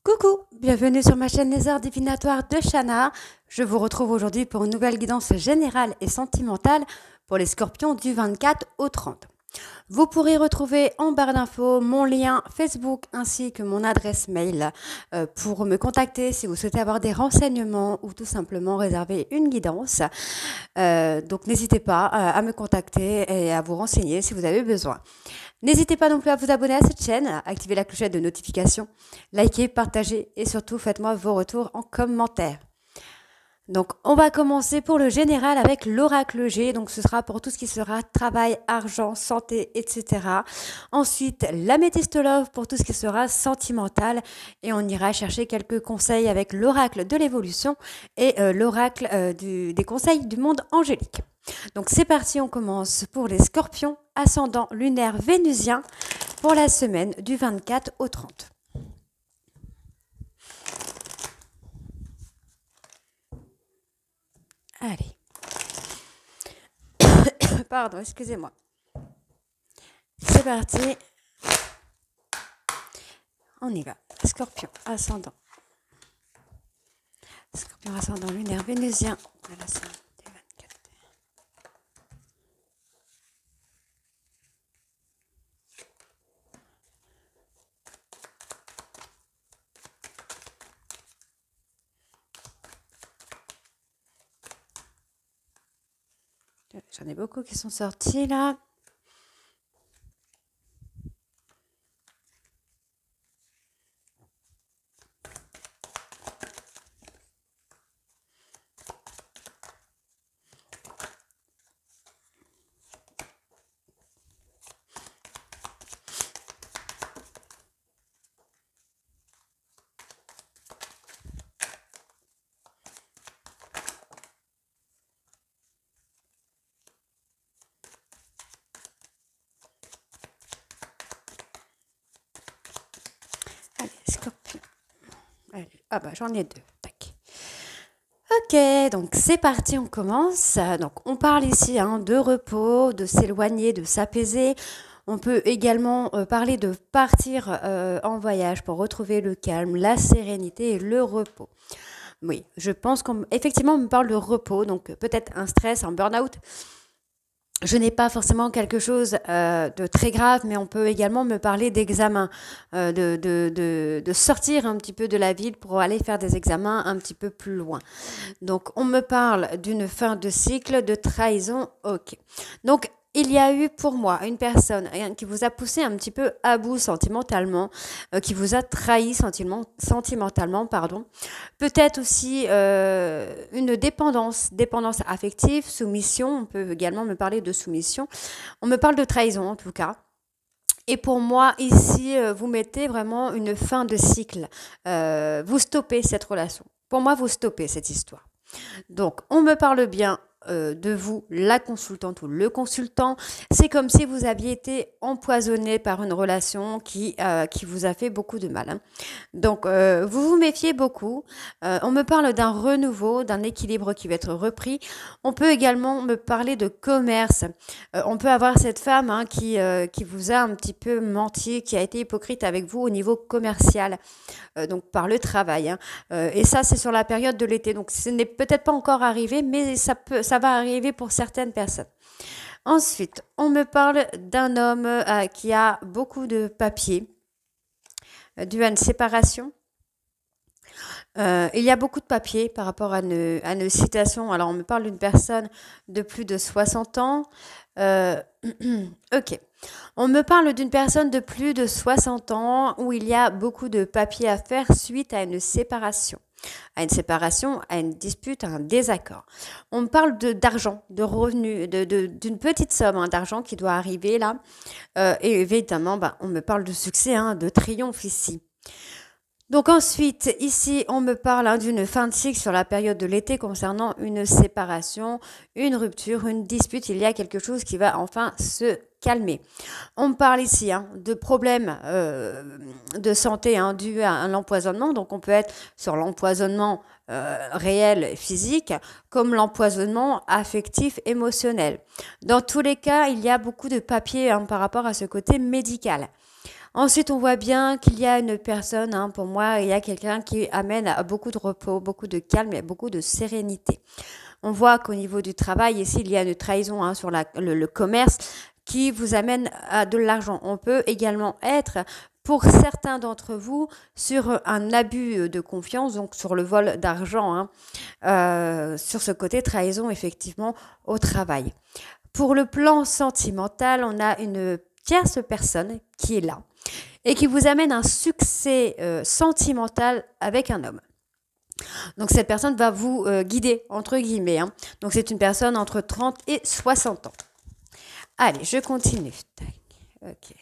Coucou, bienvenue sur ma chaîne Les Heures Divinatoires de Shana. Je vous retrouve aujourd'hui pour une nouvelle guidance générale et sentimentale pour les scorpions du 24 au 30. Vous pourrez retrouver en barre d'infos mon lien Facebook ainsi que mon adresse mail pour me contacter si vous souhaitez avoir des renseignements ou tout simplement réserver une guidance. Donc n'hésitez pas à me contacter et à vous renseigner si vous avez besoin. N'hésitez pas non plus à vous abonner à cette chaîne, activer la clochette de notification, liker, partager et surtout faites-moi vos retours en commentaire. Donc on va commencer pour le général avec l'oracle G, donc ce sera pour tout ce qui sera travail, argent, santé, etc. Ensuite l'améthyste love pour tout ce qui sera sentimental et on ira chercher quelques conseils avec l'oracle de l'évolution et l'oracle des conseils du monde angélique. Donc c'est parti, on commence pour les scorpions, ascendant lunaire vénusien pour la semaine du 24 au 30. Allez. Pardon, excusez-moi. C'est parti. On y va. Scorpion, ascendant. Scorpion, ascendant lunaire vénusien pour la semaine du 24. J'en ai beaucoup qui sont sortis là. Allez, scorpion. Allez. Ah bah j'en ai deux. Tac. Ok, donc c'est parti, on commence. Donc on parle ici de repos, de s'éloigner, de s'apaiser. On peut également parler de partir en voyage pour retrouver le calme, la sérénité et le repos. Oui, je pense qu'effectivement on me parle de repos, donc peut-être un stress, un burn-out. Je n'ai pas forcément quelque chose de très grave, mais on peut également me parler d'examens, de sortir un petit peu de la ville pour aller faire des examens un petit peu plus loin. Donc, on me parle d'une fin de cycle, de trahison, ok. Donc, il y a eu pour moi une personne qui vous a poussé un petit peu à bout sentimentalement, qui vous a trahi sentimentalement, pardon. Peut-être aussi une dépendance affective, soumission. On peut également me parler de soumission. On me parle de trahison en tout cas. Et pour moi, ici, vous mettez vraiment une fin de cycle. Vous stoppez cette relation. Pour moi, vous stoppez cette histoire. Donc, on me parle bien de vous, la consultante ou le consultant. C'est comme si vous aviez été empoisonné par une relation qui vous a fait beaucoup de mal. Donc, vous vous méfiez beaucoup. On me parle d'un renouveau, d'un équilibre qui va être repris. On peut également me parler de commerce. On peut avoir cette femme qui vous a un petit peu menti, qui a été hypocrite avec vous au niveau commercial, donc par le travail. Et ça, c'est sur la période de l'été. Donc, ce n'est peut-être pas encore arrivé, mais ça va arriver pour certaines personnes. Ensuite, on me parle d'un homme qui a beaucoup de papiers, dû à une séparation. Il y a beaucoup de papiers par rapport à une citation. Alors, on me parle d'une personne de plus de 60 ans. Ok. On me parle d'une personne de plus de 60 ans où il y a beaucoup de papiers à faire suite à une séparation. À une séparation, à une dispute, à un désaccord. On me parle d'argent, de revenus, d'une petite somme d'argent qui doit arriver là. Et évidemment, on me parle de succès, de triomphe ici. Donc ensuite, ici, on me parle d'une fin de cycle sur la période de l'été concernant une séparation, une rupture, une dispute. Il y a quelque chose qui va enfin se calmer. On me parle ici de problèmes de santé dus à un empoisonnement. Donc on peut être sur l'empoisonnement réel, physique, comme l'empoisonnement affectif, émotionnel. Dans tous les cas, il y a beaucoup de papiers par rapport à ce côté médical. Ensuite, on voit bien qu'il y a une personne, hein, pour moi, il y a quelqu'un qui amène à beaucoup de repos, beaucoup de calme et beaucoup de sérénité. On voit qu'au niveau du travail, ici, il y a une trahison, hein, sur le commerce qui vous amène à de l'argent. On peut également être, pour certains d'entre vous, sur un abus de confiance, donc sur le vol d'argent, hein, sur ce côté trahison, effectivement, au travail. Pour le plan sentimental, on a une tierce personne qui est là et qui vous amène un succès sentimental avec un homme. Donc cette personne va vous guider, entre guillemets, hein. Donc c'est une personne entre 30 et 60 ans. Allez, je continue. Tac. Ok.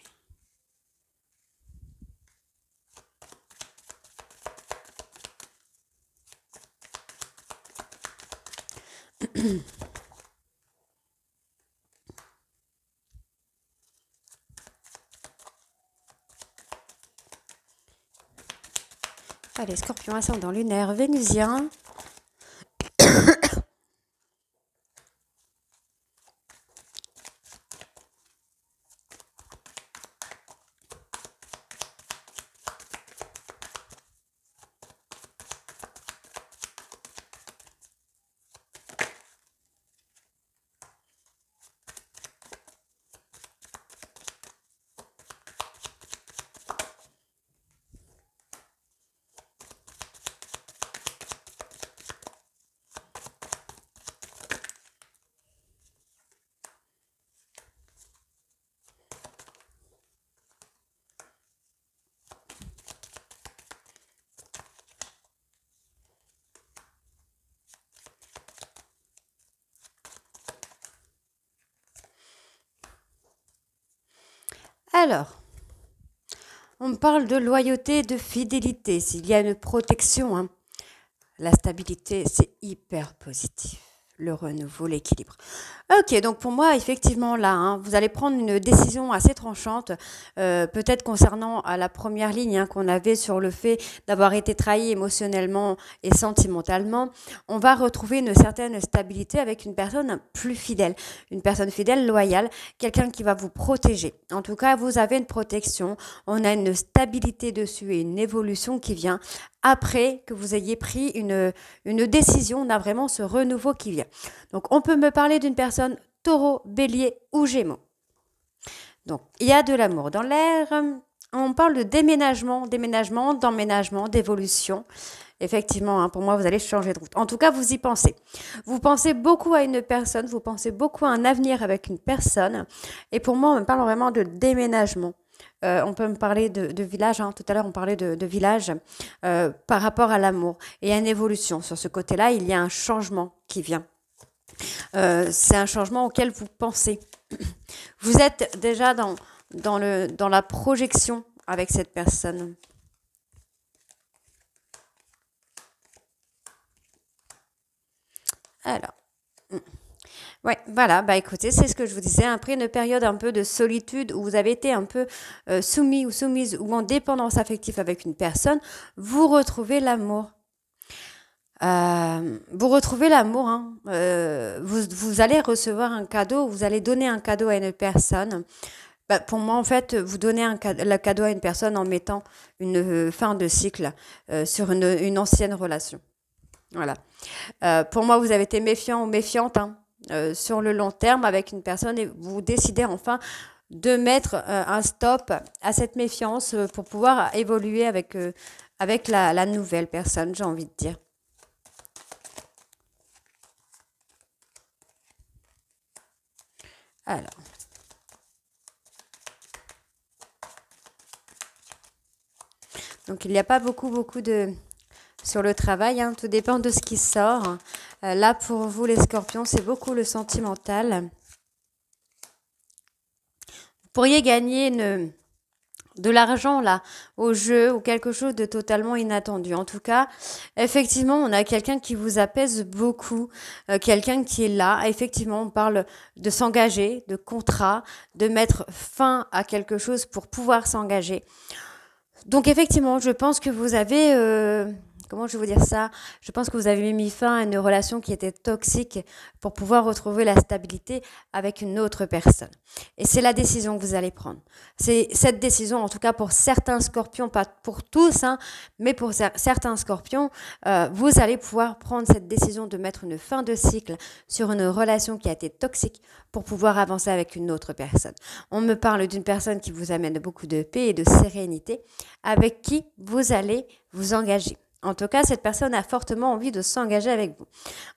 Allez, Scorpion ascendant lunaire vénusien. Alors, on me parle de loyauté, de fidélité. S'il y a une protection, hein, la stabilité, c'est hyper positif. Le renouveau, l'équilibre. Ok, donc pour moi, effectivement, là, hein, vous allez prendre une décision assez tranchante, peut-être concernant à la première ligne, hein, qu'on avait sur le fait d'avoir été trahi émotionnellement et sentimentalement. On va retrouver une certaine stabilité avec une personne plus fidèle, une personne fidèle, loyale, quelqu'un qui va vous protéger. En tout cas, vous avez une protection, on a une stabilité dessus et une évolution qui vient après que vous ayez pris une décision. On a vraiment ce renouveau qui vient. Donc, on peut me parler d'une personne taureau, bélier ou gémeaux. Donc, il y a de l'amour dans l'air. On parle de déménagement, d'emménagement, d'évolution. Effectivement, hein, pour moi, vous allez changer de route. En tout cas, vous y pensez. Vous pensez beaucoup à une personne, vous pensez beaucoup à un avenir avec une personne. Et pour moi, on me parle vraiment de déménagement. On peut me parler de village, hein. Tout à l'heure on parlait de village par rapport à l'amour. Et il y a une évolution. Sur ce côté-là, il y a un changement qui vient. C'est un changement auquel vous pensez. Vous êtes déjà dans la projection avec cette personne. Alors. Ouais, voilà, bah écoutez, c'est ce que je vous disais. Après une période un peu de solitude où vous avez été un peu soumis ou soumise ou en dépendance affective avec une personne, vous retrouvez l'amour. Vous retrouvez l'amour, hein. Vous allez recevoir un cadeau, vous allez donner un cadeau à une personne. Bah, pour moi, en fait, vous donnez le cadeau à une personne en mettant une fin de cycle sur une ancienne relation. Voilà. Pour moi, vous avez été méfiant ou méfiante, hein, sur le long terme avec une personne et vous décidez enfin de mettre un stop à cette méfiance pour pouvoir évoluer avec la nouvelle personne, j'ai envie de dire. Alors, donc il n'y a pas beaucoup de sur le travail, hein, tout dépend de ce qui sort. Là, pour vous, les scorpions, c'est beaucoup le sentimental. Vous pourriez gagner de l'argent là au jeu ou quelque chose de totalement inattendu. En tout cas, effectivement, on a quelqu'un qui vous apaise beaucoup, quelqu'un qui est là. Effectivement, on parle de s'engager, de contrat, de mettre fin à quelque chose pour pouvoir s'engager. Donc effectivement, je pense que vous avez comment je vais vous dire ça? Je pense que vous avez mis fin à une relation qui était toxique pour pouvoir retrouver la stabilité avec une autre personne. Et c'est la décision que vous allez prendre. C'est cette décision, en tout cas pour certains scorpions, pas pour tous, hein, mais pour certains scorpions, vous allez pouvoir prendre cette décision de mettre une fin de cycle sur une relation qui a été toxique pour pouvoir avancer avec une autre personne. On me parle d'une personne qui vous amène beaucoup de paix et de sérénité, avec qui vous allez vous engager. En tout cas, cette personne a fortement envie de s'engager avec vous.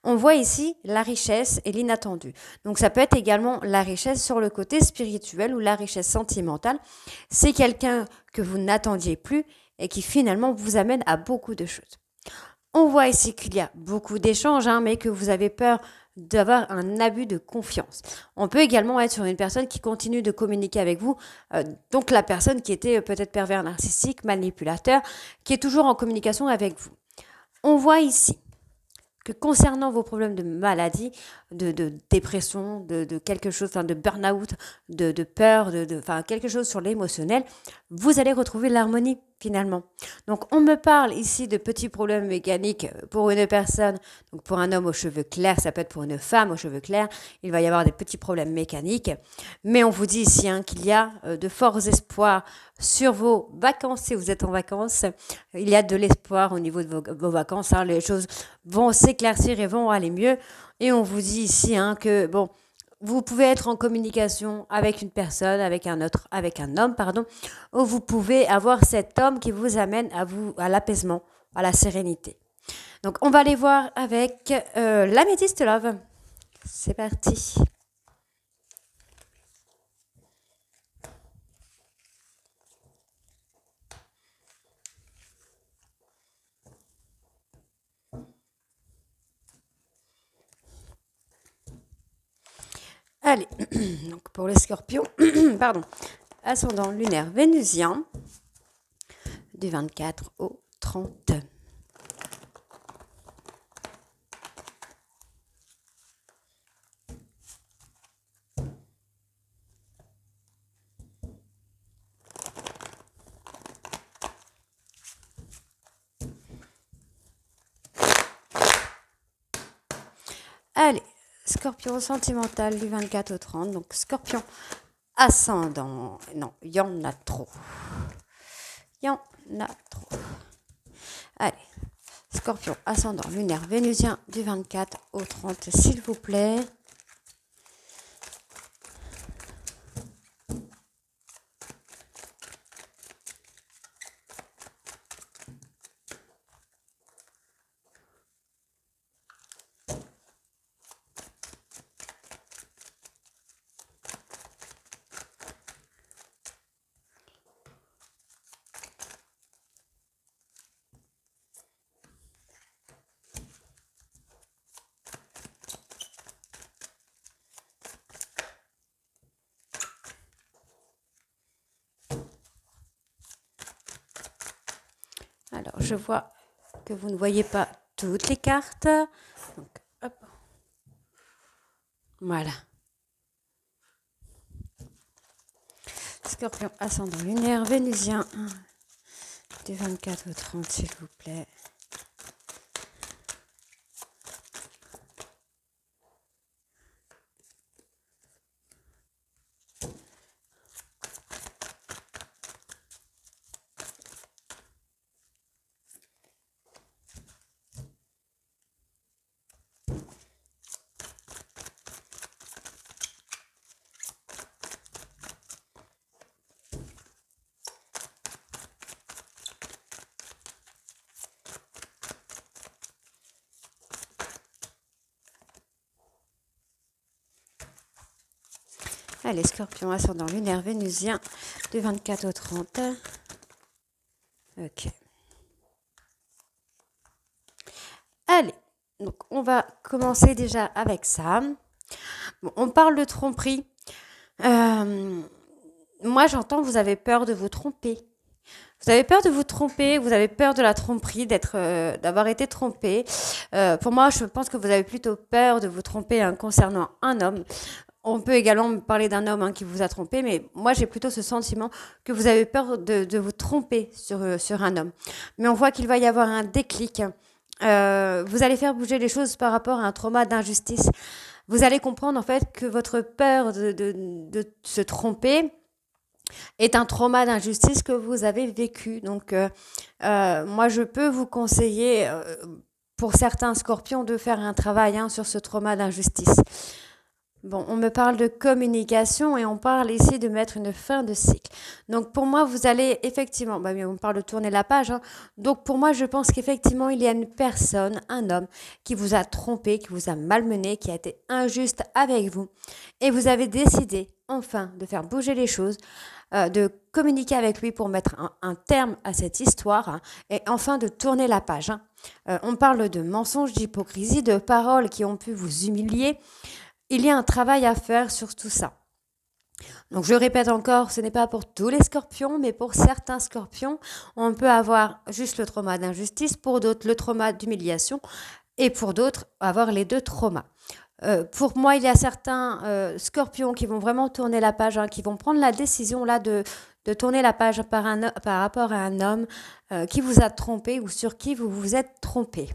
On voit ici la richesse et l'inattendu. Donc, ça peut être également la richesse sur le côté spirituel ou la richesse sentimentale. C'est quelqu'un que vous n'attendiez plus et qui finalement vous amène à beaucoup de choses. On voit ici qu'il y a beaucoup d'échanges, hein, mais que vous avez peur d'avoir un abus de confiance. On peut également être sur une personne qui continue de communiquer avec vous, donc la personne qui était peut-être pervers narcissique, manipulateur, qui est toujours en communication avec vous. On voit ici que concernant vos problèmes de maladie, de dépression, de quelque chose, enfin de burn-out, de peur, enfin quelque chose sur l'émotionnel, vous allez retrouver l'harmonie finalement. Donc on me parle ici de petits problèmes mécaniques pour une personne, donc pour un homme aux cheveux clairs, ça peut être pour une femme aux cheveux clairs, il va y avoir des petits problèmes mécaniques, mais on vous dit ici hein, qu'il y a de forts espoirs sur vos vacances, si vous êtes en vacances, il y a de l'espoir au niveau de vos vacances, hein, les choses vont s'éclaircir et vont aller mieux, et on vous dit ici hein, que bon, vous pouvez être en communication avec une personne, avec un homme, ou vous pouvez avoir cet homme qui vous amène à l'apaisement, à la sérénité. Donc, on va aller voir avec l'améthyste love. C'est parti. Allez, donc pour les scorpions, pardon, ascendant lunaire vénusien, du 24 au 30. Allez, Scorpion sentimental du 24 au 30. Donc, Scorpion ascendant. Non, il y en a trop. Il y en a trop. Allez, Scorpion ascendant lunaire vénusien du 24 au 30, s'il vous plaît. Alors, je vois que vous ne voyez pas toutes les cartes. Donc, hop. Voilà. Scorpion ascendant lunaire vénusien du 24 au 30, s'il vous plaît. Allez, Scorpion ascendant lunaire vénusien du 24 au 30. Ok. Allez, donc on va commencer déjà avec ça. Bon, on parle de tromperie. Moi, j'entends que vous avez peur de vous tromper. Vous avez peur de vous tromper, vous avez peur de la tromperie, d'avoir été trompé. Pour moi, je pense que vous avez plutôt peur de vous tromper hein, concernant un homme. On peut également me parler d'un homme qui vous a trompé, mais moi j'ai plutôt ce sentiment que vous avez peur de vous tromper sur un homme. Mais on voit qu'il va y avoir un déclic. Vous allez faire bouger les choses par rapport à un trauma d'injustice. Vous allez comprendre en fait que votre peur de se tromper est un trauma d'injustice que vous avez vécu. Donc, moi, je peux vous conseiller, pour certains scorpions, de faire un travail sur ce trauma d'injustice. Bon, on me parle de communication et on parle ici de mettre une fin de cycle. Donc pour moi, vous allez effectivement, on parle de tourner la page. Donc pour moi, je pense qu'effectivement, il y a une personne, un homme, qui vous a trompé, qui vous a malmené, qui a été injuste avec vous. Et vous avez décidé, enfin, de faire bouger les choses, de communiquer avec lui pour mettre un terme à cette histoire et enfin de tourner la page. On parle de mensonges, d'hypocrisie, de paroles qui ont pu vous humilier. Il y a un travail à faire sur tout ça. Donc je répète encore, ce n'est pas pour tous les scorpions, mais pour certains scorpions, on peut avoir juste le trauma d'injustice, pour d'autres le trauma d'humiliation, et pour d'autres avoir les deux traumas. Pour moi, il y a certains scorpions qui vont vraiment tourner la page, qui vont prendre la décision là de tourner la page par rapport à un homme qui vous a trompé ou sur qui vous vous êtes trompé.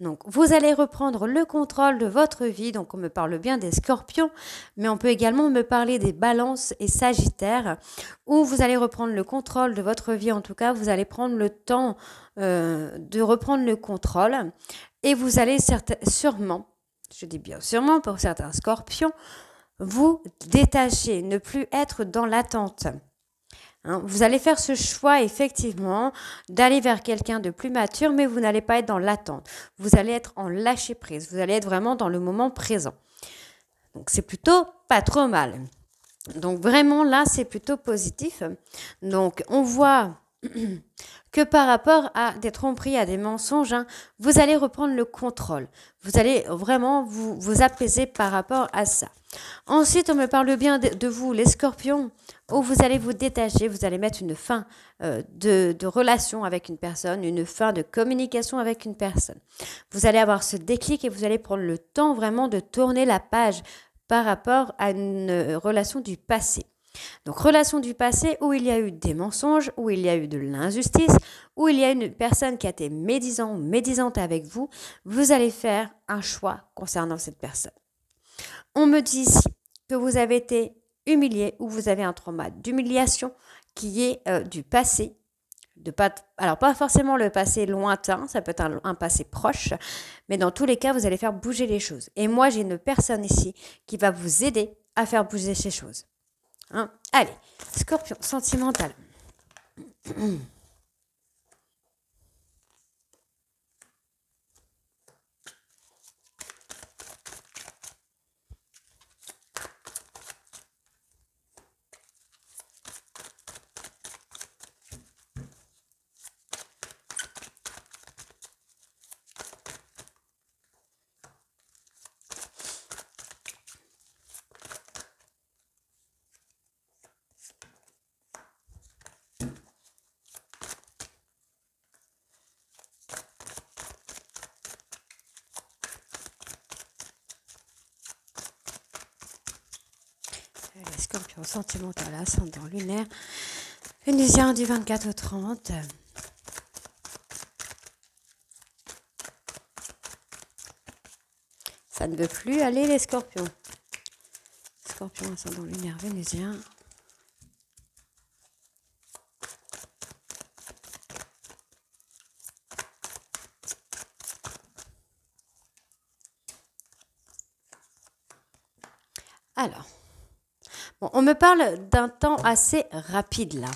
Donc, vous allez reprendre le contrôle de votre vie. Donc, on me parle bien des scorpions, mais on peut également me parler des balances et sagittaires, où vous allez reprendre le contrôle de votre vie. En tout cas, vous allez prendre le temps de reprendre le contrôle et vous allez sûrement, je dis bien sûrement pour certains scorpions, vous détacher, ne plus être dans l'attente. Vous allez faire ce choix, effectivement, d'aller vers quelqu'un de plus mature, mais vous n'allez pas être dans l'attente. Vous allez être en lâcher prise. Vous allez être vraiment dans le moment présent. Donc, c'est plutôt pas trop mal. Donc, vraiment, là, c'est plutôt positif. Donc, on voit que par rapport à des tromperies, à des mensonges, vous allez reprendre le contrôle. Vous allez vraiment vous apaiser par rapport à ça. Ensuite, on me parle bien de vous, les scorpions, où vous allez vous détacher, vous allez mettre une fin de relation avec une personne, une fin de communication avec une personne. Vous allez avoir ce déclic et vous allez prendre le temps vraiment de tourner la page par rapport à une relation du passé. Donc, relation du passé où il y a eu des mensonges, où il y a eu de l'injustice, où il y a une personne qui a été médisante avec vous, vous allez faire un choix concernant cette personne. On me dit ici que vous avez été humilié ou vous avez un trauma d'humiliation qui est du passé. Alors, pas forcément le passé lointain, ça peut être un passé proche, mais dans tous les cas, vous allez faire bouger les choses. Et moi, j'ai une personne ici qui va vous aider à faire bouger ces choses. Allez, scorpion sentimental. Les scorpions sentimental, ascendant lunaire, vénusien du 24 au 30. Ça ne veut plus aller les scorpions. Scorpion, ascendant lunaire, vénusien. Alors, on me parle d'un temps assez rapide là.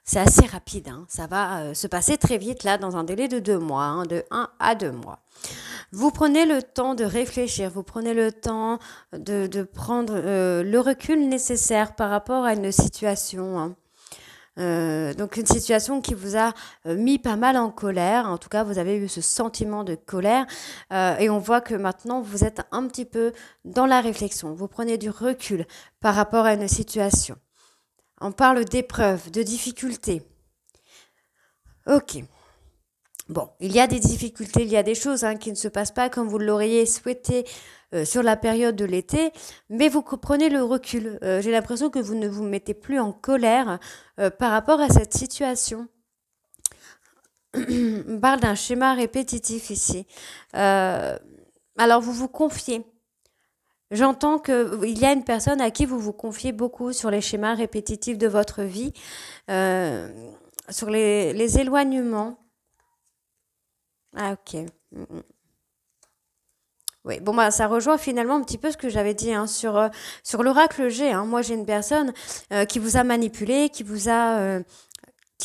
C'est assez rapide, ça va se passer très vite là, dans un délai de 2 mois, de 1 à 2 mois. Vous prenez le temps de réfléchir, vous prenez le temps de prendre le recul nécessaire par rapport à une situation. Donc une situation qui vous a mis pas mal en colère. En tout cas, vous avez eu ce sentiment de colère et on voit que maintenant, vous êtes un petit peu dans la réflexion. Vous prenez du recul par rapport à une situation. On parle d'épreuves, de difficultés. Ok. Bon, il y a des difficultés, il y a des choses qui ne se passent pas comme vous l'auriez souhaité sur la période de l'été, mais vous prenez le recul. J'ai l'impression que vous ne vous mettez plus en colère par rapport à cette situation. On parle d'un schéma répétitif ici. Euh, alors, vous vous confiez. J'entends qu'il y a une personne à qui vous vous confiez beaucoup sur les schémas répétitifs de votre vie, euh, sur les éloignements. Ah, ok. Oui, bon, bah, ça rejoint finalement un petit peu ce que j'avais dit sur l'oracle G. Moi, j'ai une personne qui vous a manipulé, qui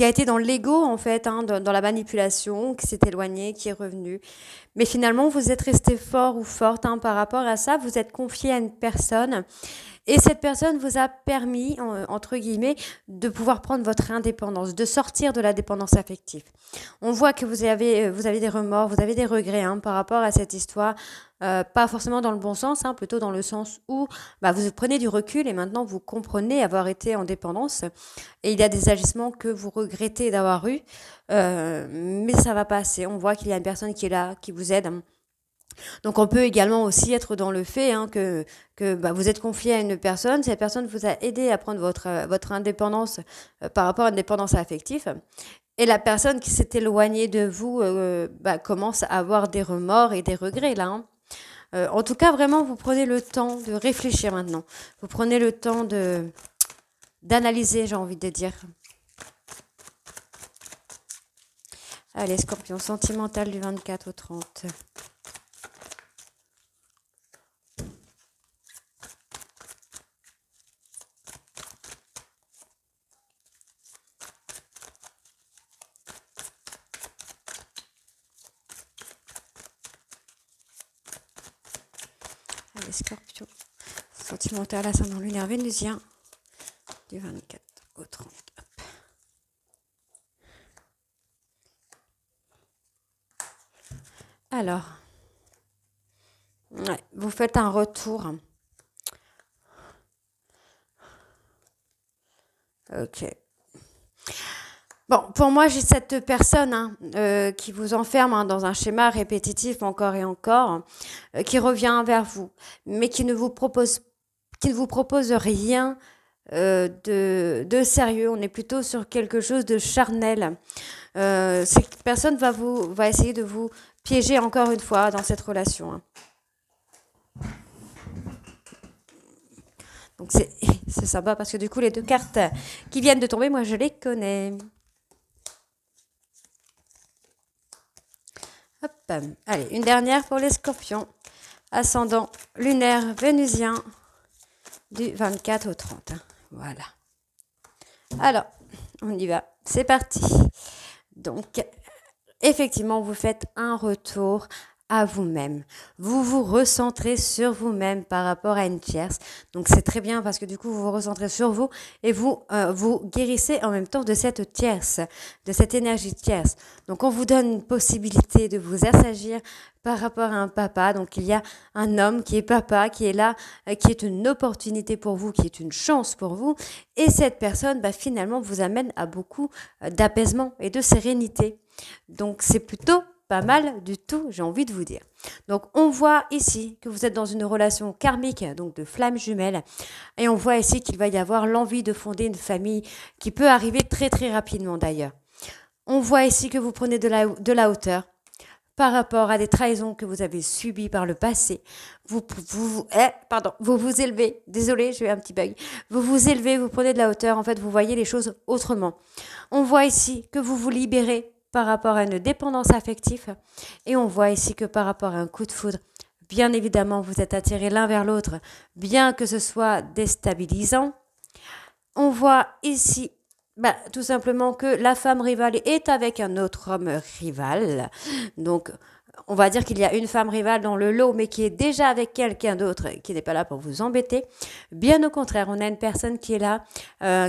a été dans l'ego, en fait, dans la manipulation, qui s'est éloigné, qui est revenu. Mais finalement, vous êtes resté fort ou forte par rapport à ça. Vous êtes confié à une personne et cette personne vous a permis, entre guillemets, de pouvoir prendre votre indépendance, de sortir de la dépendance affective. On voit que vous avez des remords, vous avez des regrets par rapport à cette histoire. Pas forcément dans le bon sens, plutôt dans le sens où vous prenez du recul et maintenant vous comprenez avoir été en dépendance. Et il y a des agissements que vous regrettez d'avoir eu, mais ça va passer. On voit qu'il y a une personne qui est là, qui vous aide. Donc on peut également aussi être dans le fait que vous êtes confié à une personne, cette personne vous a aidé à prendre votre indépendance par rapport à une dépendance affective. Et la personne qui s'est éloignée de vous commence à avoir des remords et des regrets là. En tout cas, vraiment, vous prenez le temps de réfléchir maintenant. Vous prenez le temps d'analyser, j'ai envie de dire. Allez, Scorpion, sentimental du 24 au 30. Allez, Scorpion, sentimental, ascendant lunaire vénusien du 24 au 30. Hop. Alors, ouais, vous faites un retour. Ok. Bon, pour moi, j'ai cette personne qui vous enferme dans un schéma répétitif encore et encore, qui revient vers vous, mais qui ne vous propose rien de sérieux. On est plutôt sur quelque chose de charnel. Cette personne va essayer de vous piéger encore une fois dans cette relation. Donc c'est sympa parce que du coup, les deux cartes qui viennent de tomber, moi, je les connais. Hop. Allez, une dernière pour les scorpions. Ascendant lunaire vénusien du 24 au 30. Voilà. Alors, on y va. C'est parti. Donc, effectivement, vous faites un retour à vous-même. Vous vous recentrez sur vous-même par rapport à une tierce. Donc c'est très bien parce que du coup vous vous recentrez sur vous et vous vous guérissez en même temps de cette tierce, de cette énergie tierce. Donc on vous donne une possibilité de vous assagir par rapport à un papa. Donc il y a un homme qui est papa, qui est là, qui est une opportunité pour vous, qui est une chance pour vous. Et cette personne finalement vous amène à beaucoup d'apaisement et de sérénité. Donc c'est plutôt pas mal du tout, j'ai envie de vous dire. Donc on voit ici que vous êtes dans une relation karmique, donc de flamme jumelle, et on voit ici qu'il va y avoir l'envie de fonder une famille qui peut arriver très très rapidement d'ailleurs. On voit ici que vous prenez de la hauteur par rapport à des trahisons que vous avez subies par le passé. Vous vous élevez, désolé, j'ai eu un petit bug. Vous vous élevez, vous prenez de la hauteur, en fait vous voyez les choses autrement. On voit ici que vous vous libérez par rapport à une dépendance affective. Et on voit ici que par rapport à un coup de foudre, bien évidemment, vous êtes attirés l'un vers l'autre, bien que ce soit déstabilisant. On voit ici tout simplement que la femme rivale est avec un autre homme rival. Donc, on va dire qu'il y a une femme rivale dans le lot, mais qui est déjà avec quelqu'un d'autre, qui n'est pas là pour vous embêter. Bien au contraire, on a une personne qui est là,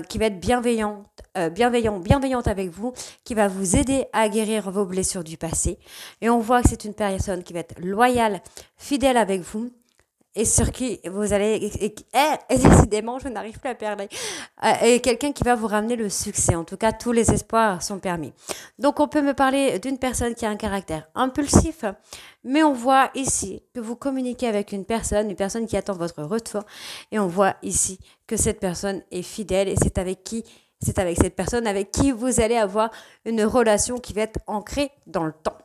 qui va être bienveillante avec vous, qui va vous aider à guérir vos blessures du passé. Et on voit que c'est une personne qui va être loyale, fidèle avec vous. et sur qui vous allez... Et décidément, je n'arrive plus à parler. Et quelqu'un qui va vous ramener le succès. En tout cas, tous les espoirs sont permis. Donc, on peut me parler d'une personne qui a un caractère impulsif, mais on voit ici que vous communiquez avec une personne qui attend votre retour, et on voit ici que cette personne est fidèle, et c'est avec cette personne avec qui vous allez avoir une relation qui va être ancrée dans le temps.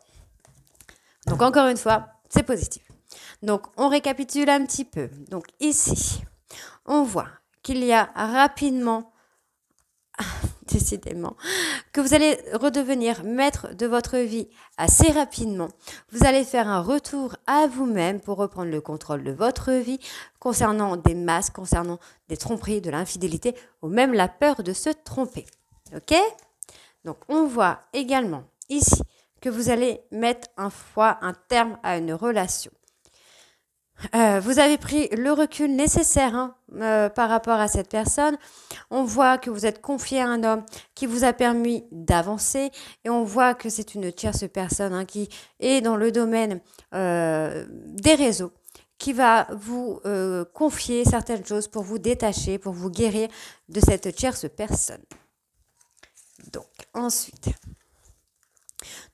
Donc, encore une fois, c'est positif. Donc, on récapitule un petit peu. Donc, ici, on voit qu'il y a rapidement, décidément, que vous allez redevenir maître de votre vie assez rapidement. Vous allez faire un retour à vous-même pour reprendre le contrôle de votre vie concernant des masques, concernant des tromperies, de l'infidélité ou même la peur de se tromper. Ok? Donc, on voit également ici que vous allez mettre un terme à une relation. Vous avez pris le recul nécessaire par rapport à cette personne. On voit que vous êtes confié à un homme qui vous a permis d'avancer et on voit que c'est une tierce personne qui est dans le domaine des réseaux, qui va vous confier certaines choses pour vous détacher, pour vous guérir de cette tierce personne. Donc, ensuite...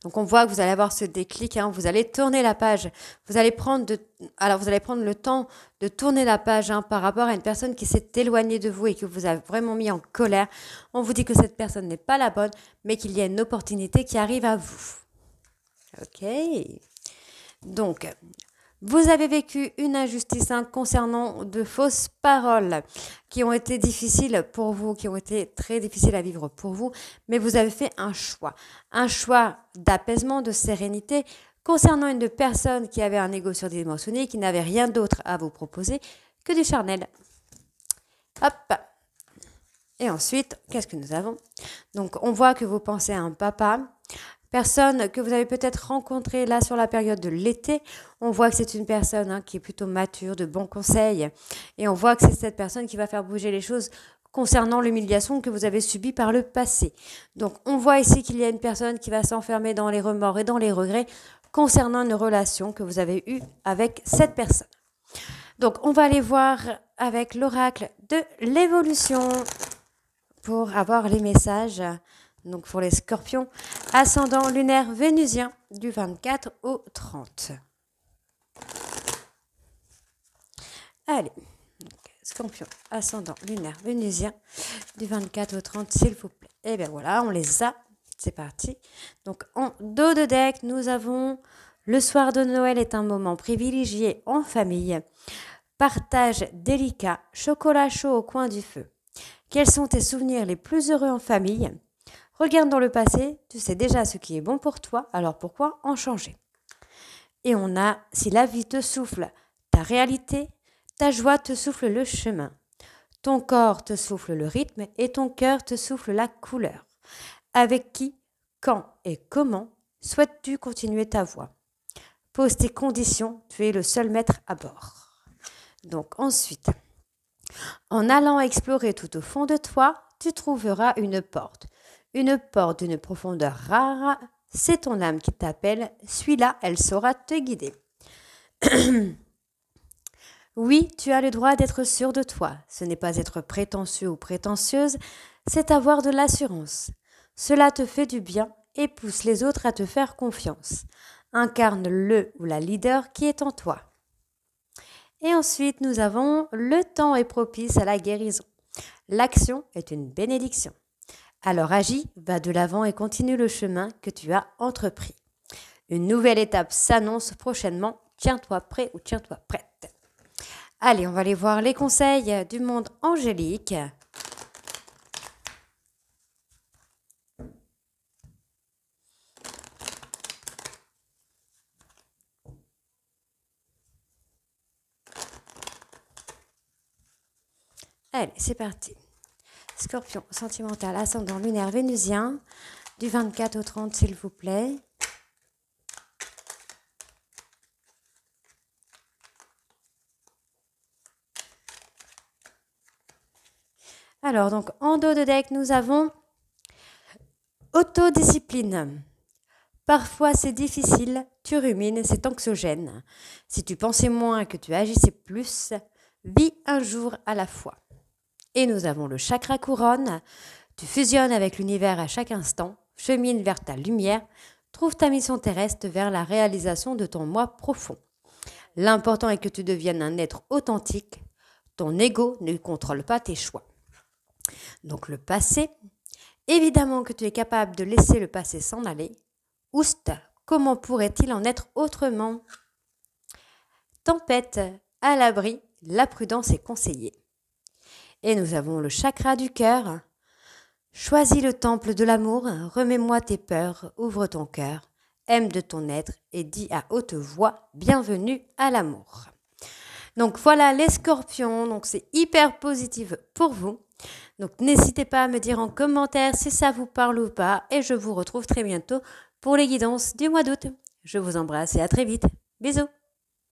Donc, on voit que vous allez avoir ce déclic, vous allez tourner la page. Vous allez prendre le temps de tourner la page par rapport à une personne qui s'est éloignée de vous et que vous avez vraiment mis en colère. On vous dit que cette personne n'est pas la bonne, mais qu'il y a une opportunité qui arrive à vous. Ok. Donc, vous avez vécu une injustice concernant de fausses paroles qui ont été difficiles pour vous, qui ont été très difficiles à vivre pour vous, mais vous avez fait un choix d'apaisement, de sérénité concernant une personne qui avait un ego surdimensionné, qui n'avait rien d'autre à vous proposer que du charnel. Hop. Et ensuite, qu'est-ce que nous avons? Donc, on voit que vous pensez à un papa, personne que vous avez peut-être rencontré là sur la période de l'été. On voit que c'est une personne qui est plutôt mature, de bons conseils. Et on voit que c'est cette personne qui va faire bouger les choses concernant l'humiliation que vous avez subie par le passé. Donc, on voit ici qu'il y a une personne qui va s'enfermer dans les remords et dans les regrets concernant une relation que vous avez eue avec cette personne. Donc, on va aller voir avec l'oracle de l'évolution pour avoir les messages. Donc pour les scorpions, ascendant lunaire vénusien du 24 au 30. Allez, scorpion, ascendant lunaire vénusien du 24 au 30, s'il vous plaît. Et bien voilà, on les a. C'est parti. Donc en dos de deck, nous avons le soir de Noël est un moment privilégié en famille. Partage délicat, chocolat chaud au coin du feu. Quels sont tes souvenirs les plus heureux en famille ? Regarde dans le passé, tu sais déjà ce qui est bon pour toi, alors pourquoi en changer? Et on a, si la vie te souffle ta réalité, ta joie te souffle le chemin. Ton corps te souffle le rythme et ton cœur te souffle la couleur. Avec qui, quand et comment souhaites-tu continuer ta voie? Pose tes conditions, tu es le seul maître à bord. Donc ensuite, en allant explorer tout au fond de toi, tu trouveras une porte. Une porte d'une profondeur rare, c'est ton âme qui t'appelle, suis-la, elle saura te guider. Oui, tu as le droit d'être sûr de toi. Ce n'est pas être prétentieux ou prétentieuse, c'est avoir de l'assurance. Cela te fait du bien et pousse les autres à te faire confiance. Incarne le ou la leader qui est en toi. Et ensuite, nous avons le temps est propice à la guérison. L'action est une bénédiction. Alors agis, va de l'avant et continue le chemin que tu as entrepris. Une nouvelle étape s'annonce prochainement. Tiens-toi prêt ou tiens-toi prête. Allez, on va aller voir les conseils du monde angélique. Allez, c'est parti. Scorpion, sentimental, ascendant lunaire vénusien, du 24 au 30, s'il vous plaît. Alors, donc, en dos de deck, nous avons autodiscipline. Parfois c'est difficile, tu rumines, c'est anxiogène. Si tu pensais moins que tu agissais plus, vis un jour à la fois. Et nous avons le chakra couronne. Tu fusionnes avec l'univers à chaque instant, chemine vers ta lumière, trouve ta mission terrestre vers la réalisation de ton moi profond. L'important est que tu deviennes un être authentique. Ton ego ne contrôle pas tes choix. Donc le passé, évidemment que tu es capable de laisser le passé s'en aller. Oust, comment pourrait-il en être autrement? Tempête, à l'abri, la prudence est conseillée. Et nous avons le chakra du cœur. Choisis le temple de l'amour, remets-moi tes peurs, ouvre ton cœur, aime de ton être et dis à haute voix, bienvenue à l'amour. Donc voilà les scorpions, donc c'est hyper positif pour vous. Donc n'hésitez pas à me dire en commentaire si ça vous parle ou pas et je vous retrouve très bientôt pour les guidances du mois d'août. Je vous embrasse et à très vite. Bisous.